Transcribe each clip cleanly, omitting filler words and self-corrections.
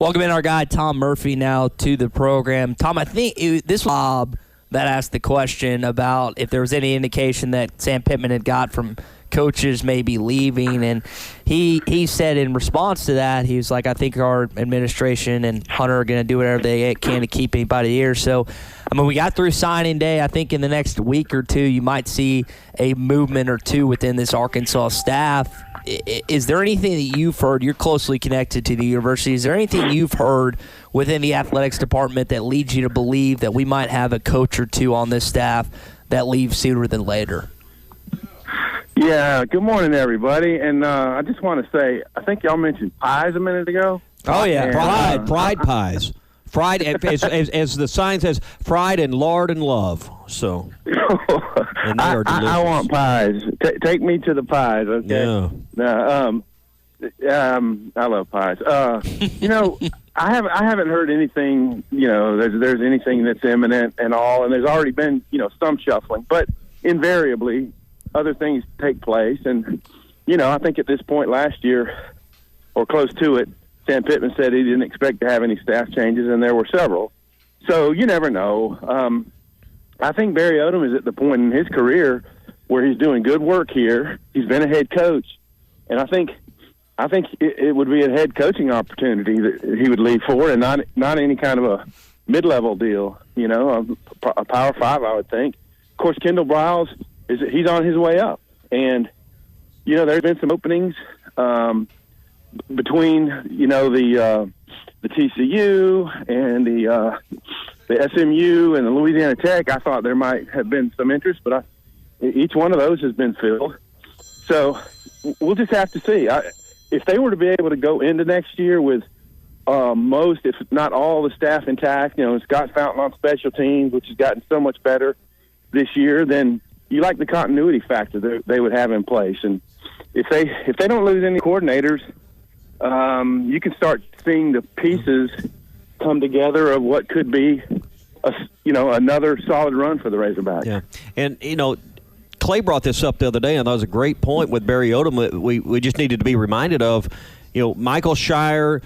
Welcome in our guy Tom Murphy now to the program. Tom, I think this was Bob that asked the question about if there was any indication that Sam Pittman had got from coaches maybe leaving, and he said in response to that, he was like, I think our administration and Hunter are going to do whatever they can to keep anybody here. So, I mean, we got through signing day. I think in the next week or two you might see a movement or two within this Arkansas staff. Is there anything that you've heard? You're closely connected to the university. Is there anything you've heard within the athletics department that leads you to believe that we might have a coach or two on this staff that leaves sooner than later? Yeah, good morning, everybody. And I just want to say, I think y'all mentioned pies a minute ago. Oh, yeah, And, fried pies. Fried, as the sign says, fried in lard and love. So, and they are delicious. I want pies. Take me to the pies, okay? Yeah. I love pies. I haven't heard anything. There's anything that's imminent and all, and there's already been some shuffling, but invariably other things take place. And I think at this point last year, or close to it, Sam Pittman said he didn't expect to have any staff changes, and there were several. So you never know. I think Barry Odom is at the point in his career where he's doing good work here. He's been a head coach, and I think it would be a head coaching opportunity that he would leave for, and not any kind of a mid-level deal. A Power 5, I would think. Of course, Kendall Briles he's on his way up, and there's been some openings between the TCU and the SMU and the Louisiana Tech. I thought there might have been some interest, but each one of those has been filled. So we'll just have to see. If they were to be able to go into next year with most, if not all, the staff intact, Scott Fountain on special teams, which has gotten so much better this year, then you like the continuity factor that they would have in place. And if they don't lose any coordinators, you can start seeing the pieces come together of what could be another solid run for the Razorbacks. Yeah, and Clay brought this up the other day, and that was a great point with Barry Odom. We just needed to be reminded of, Michael Shire,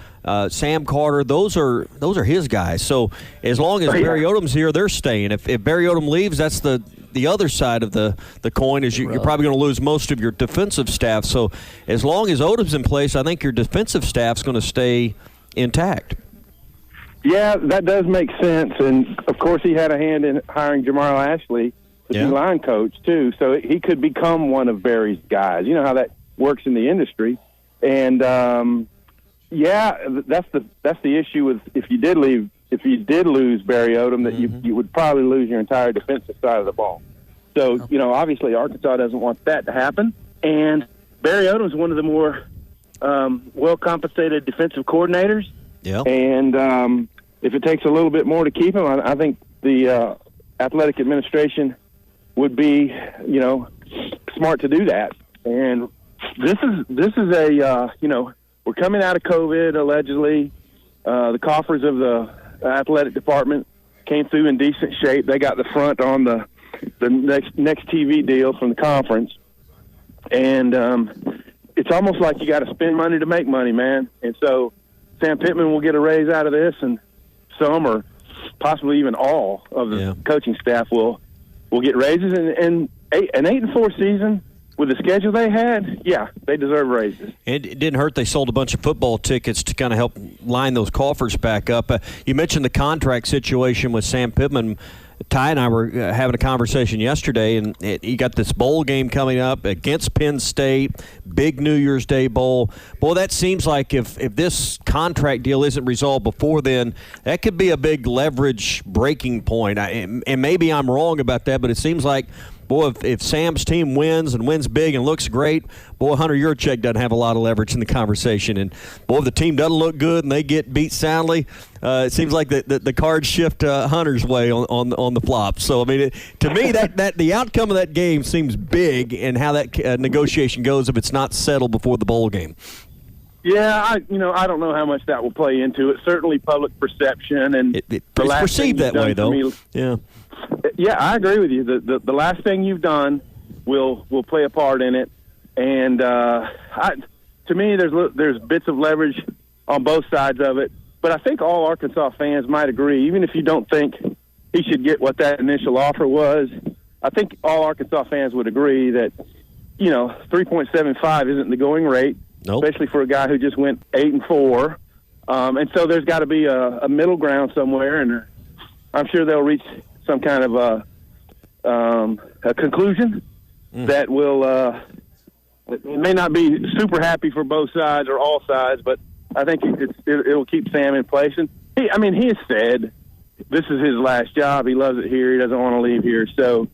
Sam Carter. Those are his guys. So as long as Barry Odom's here, they're staying. If Barry Odom leaves, that's the other side of the coin. Is you're probably going to lose most of your defensive staff. So as long as Odom's in place, I think your defensive staff's going to stay intact. Yeah, that does make sense. And of course, he had a hand in hiring Jamar Ashley, the D-line coach, too. So he could become one of Barry's guys. You know how that works in the industry. And that's the issue with if you did lose Barry Odom, that you would probably lose your entire defensive side of the ball. So obviously Arkansas doesn't want that to happen. And Barry Odom is one of the more well compensated defensive coordinators. Yeah. And if it takes a little bit more to keep him, I think the athletic administration would be smart to do that. And this is a we're coming out of COVID allegedly. The coffers of the athletic department came through in decent shape. They got the front on the next TV deal from the conference, and it's almost like you got to spend money to make money, man. And so Sam Pittman will get a raise out of this, and some or possibly even all of the coaching staff will get raises. And an 8-4 season with the schedule they had, they deserve raises. And it didn't hurt they sold a bunch of football tickets to kind of help line those coffers back up. You mentioned the contract situation with Sam Pittman. Ty and I were having a conversation yesterday, and you got this bowl game coming up against Penn State, big New Year's Day bowl. Boy, that seems like if this contract deal isn't resolved before then, that could be a big leverage breaking point. And maybe I'm wrong about that, but it seems like, boy, if Sam's team wins and wins big and looks great, boy, Hunter Yurchek doesn't have a lot of leverage in the conversation. And, boy, if the team doesn't look good and they get beat soundly, it seems like the cards shift Hunter's way on the flop. So, I mean, to me, that the outcome of that game seems big, and how that negotiation goes if it's not settled before the bowl game. Yeah, I don't know how much that will play into it. Certainly public perception. And it's perceived that way, though. Yeah, I agree with you. The last thing you've done will play a part in it. And to me, there's bits of leverage on both sides of it. But I think all Arkansas fans might agree, even if you don't think he should get what that initial offer was, I think all Arkansas fans would agree that, 3.75 isn't the going rate, especially for a guy who just went 8-4. And so there's got to be a middle ground somewhere, and I'm sure they'll reach some kind of a conclusion that will it may not be super happy for both sides or all sides, but I think it'll keep Sam in place. And he has said this is his last job. He loves it here. He doesn't want to leave here. So,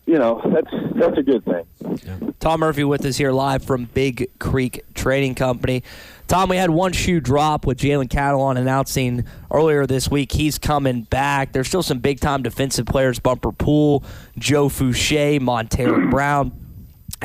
that's a good thing. Yeah. Tom Murphy with us here live from Big Creek Trading Company. Tom, we had one shoe drop with Jalen Catalon announcing earlier this week he's coming back. There's still some big-time defensive players, Bumper Poole, Joe Fouché, Montero Brown,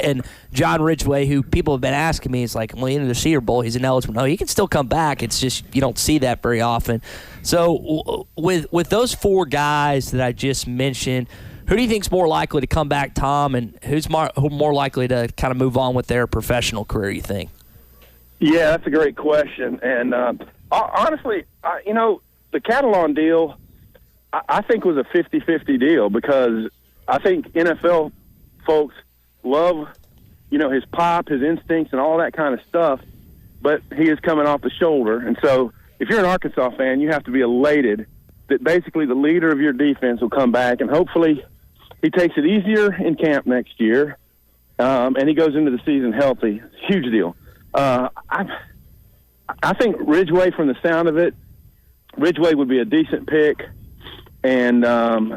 and John Ridgway, who people have been asking me, is like, well, into the Senior Bowl, he's ineligible. No, he can still come back. It's just you don't see that very often. So with those four guys that I just mentioned, who do you think is more likely to come back, Tom, and who's more likely to kind of move on with their professional career, you think? Yeah, that's a great question. And honestly, the Catalon deal, I think was a 50-50 deal because I think NFL folks love, his pop, his instincts, and all that kind of stuff, but he is coming off the shoulder. And so if you're an Arkansas fan, you have to be elated that basically the leader of your defense will come back, and hopefully he takes it easier in camp next year, and he goes into the season healthy. Huge deal. I think Ridgway, from the sound of it, Ridgway would be a decent pick, and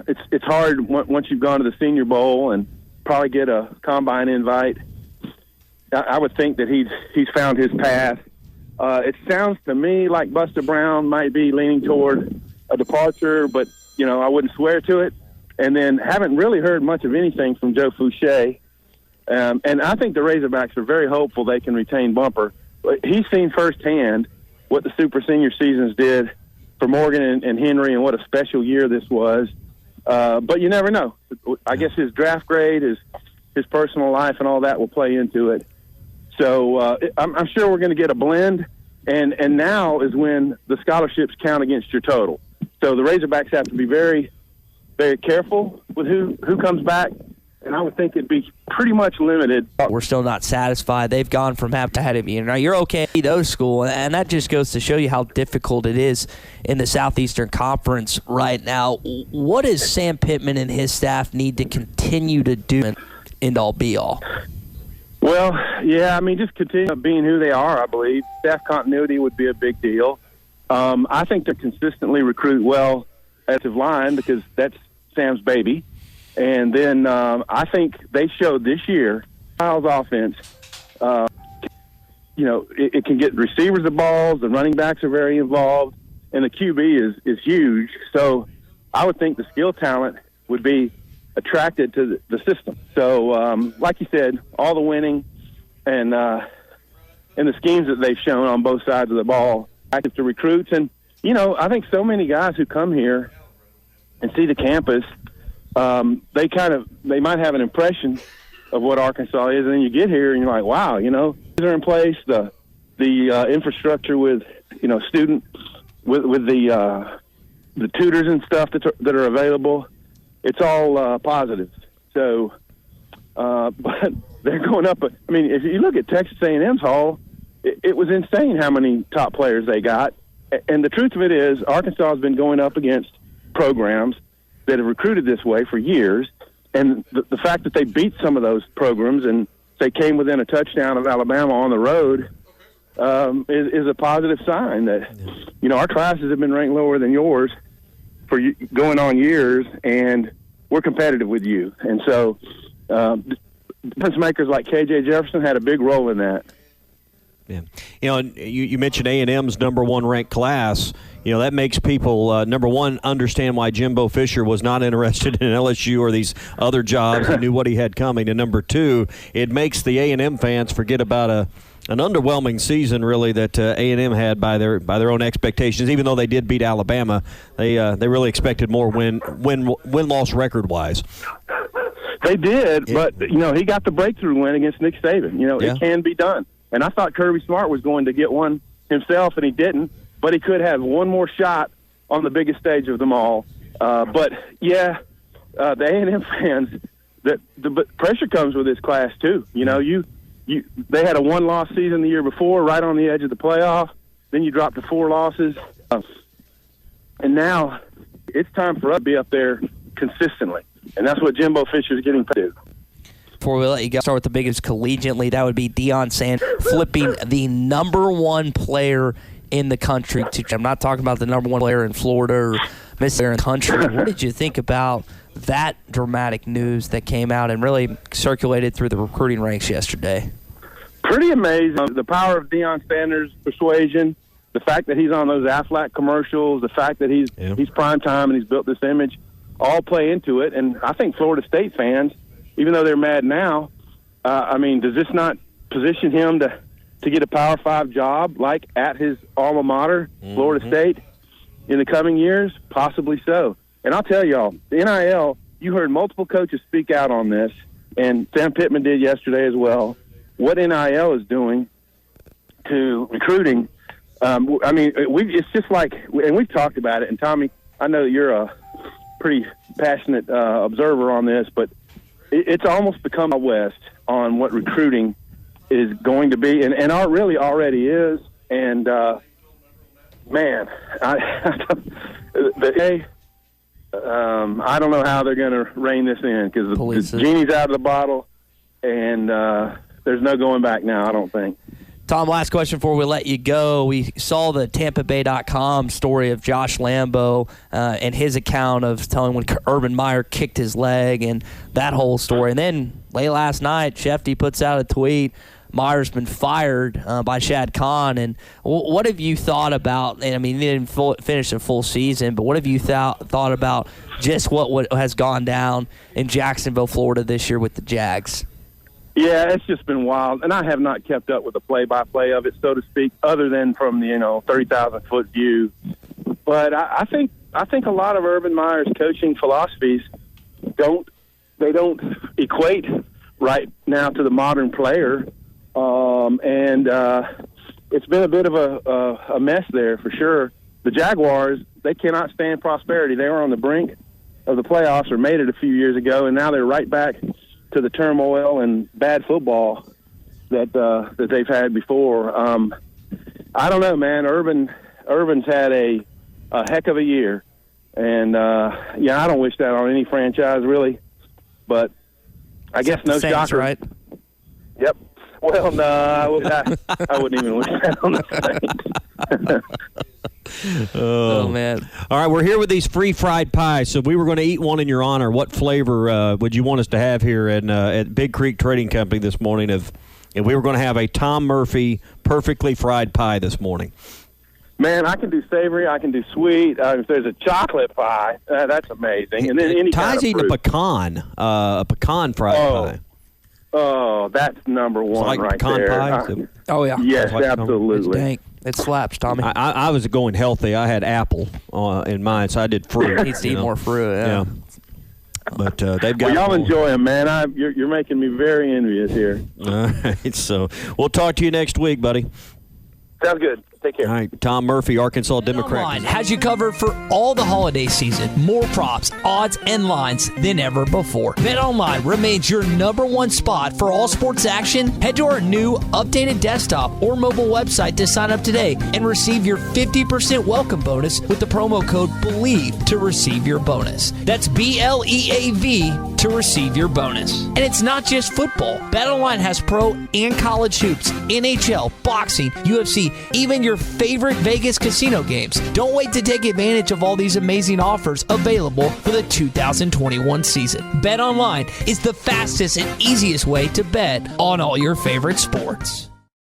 it's hard once you've gone to the Senior Bowl and probably get a combine invite. I would think that he's found his path. It sounds to me like Buster Brown might be leaning toward a departure, but I wouldn't swear to it. And then haven't really heard much of anything from Joe Fouché. And I think the Razorbacks are very hopeful they can retain Bumper. He's seen firsthand what the Super Senior seasons did for Morgan and Henry, and what a special year this was. But you never know. I guess his draft grade, his personal life, and all that will play into it. So I'm sure we're going to get a blend. And now is when the scholarships count against your total. So the Razorbacks have to be very, very careful with who comes back. And I would think it'd be pretty much limited. We're still not satisfied. They've gone from half to ahead of you. Now, you're okay at those school, and that just goes to show you how difficult it is in the Southeastern Conference right now. What does Sam Pittman and his staff need to continue to do end-all, be-all? Well, yeah, just continue being who they are, I believe. Staff continuity would be a big deal. I think they consistently recruit well at the line because that's Sam's baby. And then I think they showed this year, Kyle's offense, it can get receivers the balls, the running backs are very involved, and the QB is huge. So I would think the skill talent would be attracted to the system. So, like you said, all the winning and the schemes that they've shown on both sides of the ball, active to recruits. And, I think so many guys who come here and see the campus, they might have an impression of what Arkansas is, and then you get here and you're like, wow, they're in place, the infrastructure with student with the tutors and stuff that are available, it's all positive. So, but they're going up. If you look at Texas A&M's haul, it was insane how many top players they got. And the truth of it is, Arkansas has been going up against programs that have recruited this way for years, and the fact that they beat some of those programs and they came within a touchdown of Alabama on the road is a positive sign that, our classes have been ranked lower than yours for going on years, and we're competitive with you. And so difference makers like K.J. Jefferson had a big role in that. Yeah, you mentioned A&M's number one ranked class. That makes people, number one, understand why Jimbo Fisher was not interested in LSU or these other jobs. He knew what he had coming. And number two, it makes the A&M fans forget about an underwhelming season, really, that A&M had by their own expectations. Even though they did beat Alabama, they really expected more win-loss record-wise. They did, but he got the breakthrough win against Nick Saban. It can be done. And I thought Kirby Smart was going to get one himself, and he didn't. but he could have one more shot on the biggest stage of them all. But the A&M fans, but pressure comes with this class too. You know, they had a 1-loss season the year before, right on the edge of the playoff. Then you drop to 4 losses, and now it's time for us to be up there consistently, and that's what Jimbo Fisher's getting to do. Before we let you go, start with the biggest collegiately. That would be Deion Sanders flipping the number 1 player in the country. I'm not talking about the number 1 player in Florida or Mississippi in the country. What did you think about that dramatic news that came out and really circulated through the recruiting ranks yesterday? Pretty amazing. The power of Deion Sanders' persuasion, the fact that he's on those Aflac commercials, the fact that he's prime time and he's built this image, all play into it. And I think Florida State fans, even though they're mad now, does this not position him to get a Power 5 job like at his alma mater, Florida State, in the coming years? Possibly so. And I'll tell y'all, the NIL, you heard multiple coaches speak out on this, and Sam Pittman did yesterday as well. What NIL is doing to recruiting, it's just like, and we've talked about it, and Tommy, I know you're a pretty passionate observer on this, but it's almost become a West on what recruiting is going to be, and really already is. And I don't know how they're going to rein this in, because the genie's out of the bottle, and there's no going back now, I don't think. Tom, last question before we let you go. We saw the TampaBay.com story of Josh Lambo and his account of telling when Urban Meyer kicked his leg and that whole story. And then late last night, Shefty puts out a tweet. Meyer's been fired by Shad Khan. And what have you thought about, and I mean, he didn't finish a full season, but what have you thought about just what has gone down in Jacksonville, Florida this year with the Jags? Yeah, it's just been wild, and I have not kept up with the play-by-play of it, so to speak, other than from the 30,000-foot view. But I think a lot of Urban Meyer's coaching philosophies don't equate right now to the modern player, and it's been a bit of a mess there for sure. The Jaguars, they cannot stand prosperity. They were on the brink of the playoffs, or made it a few years ago, and now they're right back to the turmoil and bad football that they've had before. I don't know, man. Urban's had a heck of a year, and I don't wish that on any franchise really, but I guess no Saints, shocker. Right? Yep. Well, no, I wouldn't even wish that on the Saints. Oh, man. All right, we're here with these free fried pies. So if we were going to eat one in your honor, what flavor would you want us to have here at Big Creek Trading Company this morning if we were going to have a Tom Murphy perfectly fried pie this morning? Man, I can do savory. I can do sweet. If there's a chocolate pie, that's amazing. And then any Ty's kind of eating fruit. a pecan fried pie. Oh, that's number one like right pecan there. pie? Oh, yeah. Yes, like absolutely. It's dank. It slaps, Tommy. I was going healthy. I had apple in mine, so I did fruit. Needs to eat more fruit, yeah. But they've got. Well, y'all enjoy them, man. You're making me very envious here. All right, so we'll talk to you next week, buddy. Sounds good. Take care. All right, Tom Murphy, Arkansas Democrat. BetOnline has you covered for all the holiday season. More props, odds, and lines than ever before. BetOnline remains your #1 spot for all sports action. Head to our new updated desktop or mobile website to sign up today and receive your 50% welcome bonus with the promo code BELIEVE to receive your bonus. That's BLEAV to receive your bonus. And it's not just football. BetOnline has pro and college hoops, NHL, boxing, UFC, even your favorite Vegas casino games. Don't wait to take advantage of all these amazing offers available for the 2021 season. BetOnline is the fastest and easiest way to bet on all your favorite sports.